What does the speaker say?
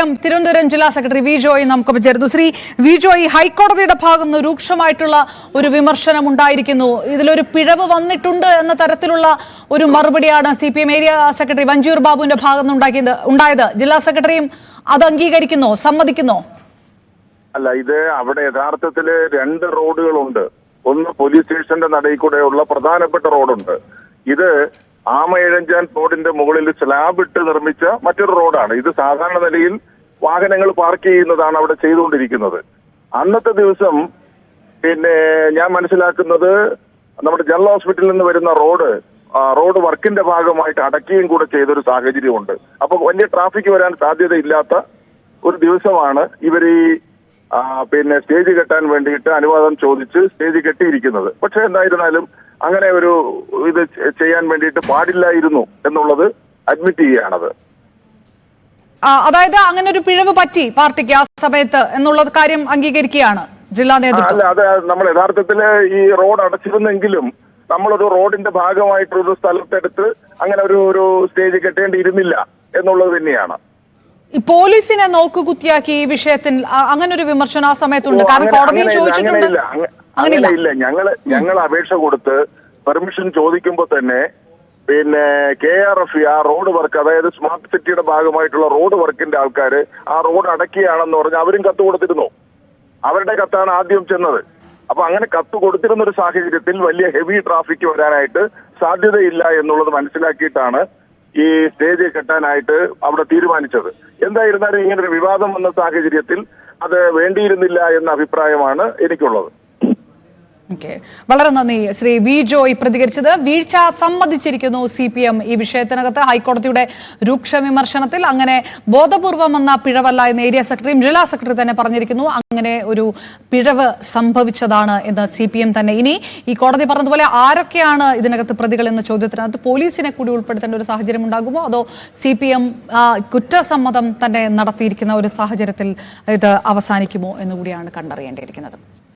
CPM Thiruvananthapuram ജില്ലാ secretary V Joy നമുക്കൊപ്പം ചേരുന്നു. ശ്രീ വി ജോയ്, ഹൈക്കോടതിയുടെ ഭാഗത്ത് നിന്ന് രൂക്ഷമായിട്ടുള്ള ഒരു വിമർശനം ഉണ്ടായിരിക്കുന്നു. ഇതിലൊരു പിഴവ് വന്നിട്ടുണ്ട് എന്ന തരത്തിലുള്ള ഒരു മറുപടിയാണ് CPM ഏരിയ സെക്രട്ടറി വഞ്ചൂർ ബാബുവിന്റെ ഭാഗത്ത് ഉണ്ടായത്. ജില്ലാ സെക്രട്ടറിയും അത് അംഗീകരിക്കുന്നോ, സമ്മതിക്കുന്നോ? അല്ല, ഇത് അവിടെ യഥാർത്ഥത്തില് രണ്ട് റോഡുകളുണ്ട്. ഒന്ന് പോലീസ് സ്റ്റേഷന്റെ നടയിൽ കൂടെയുള്ള പ്രധാനപ്പെട്ട റോഡുണ്ട്. ഇത് ആമയിഴഞ്ചാൻ റോഡിന്റെ മുകളിൽ സ്ലാബ് ഇട്ട് നിർമ്മിച്ച മറ്റൊരു റോഡാണ്. ഇത് സാധാരണ നിലയിൽ വാഹനങ്ങൾ പാർക്ക് ചെയ്യുന്നതാണ് അവിടെ ചെയ്തുകൊണ്ടിരിക്കുന്നത്. അന്നത്തെ ദിവസം ഞാൻ മനസ്സിലാക്കുന്നത് നമ്മുടെ ജനറൽ ഹോസ്പിറ്റലിൽ നിന്ന് വരുന്ന റോഡ് വർക്കിന്റെ ഭാഗമായിട്ട് അടയ്ക്കുകയും കൂടെ ചെയ്തൊരു സാഹചര്യമുണ്ട്. അപ്പൊ വലിയ ട്രാഫിക് വരാൻ സാധ്യതയില്ലാത്ത ഒരു ദിവസമാണ് ഇവർ ഈ സ്റ്റേജ് കെട്ടാൻ വേണ്ടിയിട്ട് അനുവാദം ചോദിച്ച് സ്റ്റേജ് കെട്ടിയിരിക്കുന്നത്. പക്ഷെ എന്തായിരുന്നാലും അങ്ങനെ ഒരു ഇത് ചെയ്യാൻ വേണ്ടിയിട്ട് പാടില്ലായിരുന്നു എന്നുള്ളത് അഡ്മിറ്റ് ചെയ്യുകയാണത്. അതായത് അങ്ങനെ ഒരു പിഴവ് പറ്റി പാർട്ടിക്ക് ആ സമയത്ത് എന്നുള്ള കാര്യം അംഗീകരിക്കുകയാണ് ജില്ലാ നേതൃത്വം. അല്ല, അത് നമ്മൾ യഥാർത്ഥത്തില് ഈ റോഡ് അടച്ചിരുന്നെങ്കിലും നമ്മളൊരു റോഡിന്റെ ഭാഗമായിട്ടൊരു സ്ഥലത്തെടുത്ത് അങ്ങനെ ഒരു സ്റ്റേജ് കെട്ടേണ്ടിയിരുന്നില്ല എന്നുള്ളത് തന്നെയാണ്. ഈ പോലീസിനെ നോക്കുകുത്തിയാക്കി ഈ വിഷയത്തിൽ അങ്ങനെ ഒരു വിമർശനം ആ സമയത്തുണ്ട്. കാരണം കോടതിയിൽ ചോദിച്ചിട്ടുണ്ട്. അങ്ങനെയില്ല. ഞങ്ങൾ അപേക്ഷ കൊടുത്ത് പെർമിഷൻ ചോദിക്കുമ്പോൾ തന്നെ KRF ആ റോഡ് വർക്ക്, അതായത് സ്മാർട്ട് സിറ്റിയുടെ ഭാഗമായിട്ടുള്ള റോഡ് വർക്കിന്റെ ആൾക്കാർ ആ റോഡ് അടക്കുകയാണെന്ന് പറഞ്ഞ് അവരും കത്ത് കൊടുത്തിരുന്നു. അവരുടെ കത്താണ് ആദ്യം ചെന്നത്. അപ്പൊ അങ്ങനെ കത്ത് കൊടുത്തിരുന്ന ഒരു സാഹചര്യത്തിൽ വലിയ ഹെവി ട്രാഫിക് വരാനായിട്ട് സാധ്യതയില്ല എന്നുള്ളത് മനസ്സിലാക്കിയിട്ടാണ് ഈ സ്റ്റേജ് കെട്ടാനായിട്ട് അവിടെ തീരുമാനിച്ചത്. എന്തായിരുന്നാലും ഇങ്ങനൊരു വിവാദം വന്ന സാഹചര്യത്തിൽ അത് വേണ്ടിയിരുന്നില്ല എന്ന അഭിപ്രായമാണ് എനിക്കുള്ളത്. വളരെ നന്ദി ശ്രീ വി ജോയ് പ്രതികരിച്ചത്. വീഴ്ച സമ്മതിച്ചിരിക്കുന്നു CPM ഈ വിഷയത്തിനകത്ത്. ഹൈക്കോടതിയുടെ രൂക്ഷ വിമർശനത്തിൽ അങ്ങനെ ബോധപൂർവം വന്ന പിഴവല്ല എന്ന് ഏരിയ സെക്രട്ടറിയും ജില്ലാ സെക്രട്ടറി തന്നെ പറഞ്ഞിരിക്കുന്നു. അങ്ങനെ ഒരു പിഴവ് സംഭവിച്ചതാണ് എന്ന് CPM തന്നെ. ഇനി ഈ കോടതി പറഞ്ഞതുപോലെ ആരൊക്കെയാണ് ഇതിനകത്ത് പ്രതികൾ എന്ന ചോദ്യത്തിനകത്ത് പോലീസിനെ കൂടി ഉൾപ്പെടുത്തേണ്ട ഒരു സാഹചര്യം ഉണ്ടാകുമോ, അതോ CPM കുറ്റസമ്മതം തന്നെ നടത്തിയിരിക്കുന്ന ഒരു സാഹചര്യത്തിൽ ഇത് അവസാനിക്കുമോ എന്നുകൂടിയാണ് കണ്ടറിയേണ്ടിയിരിക്കുന്നത്.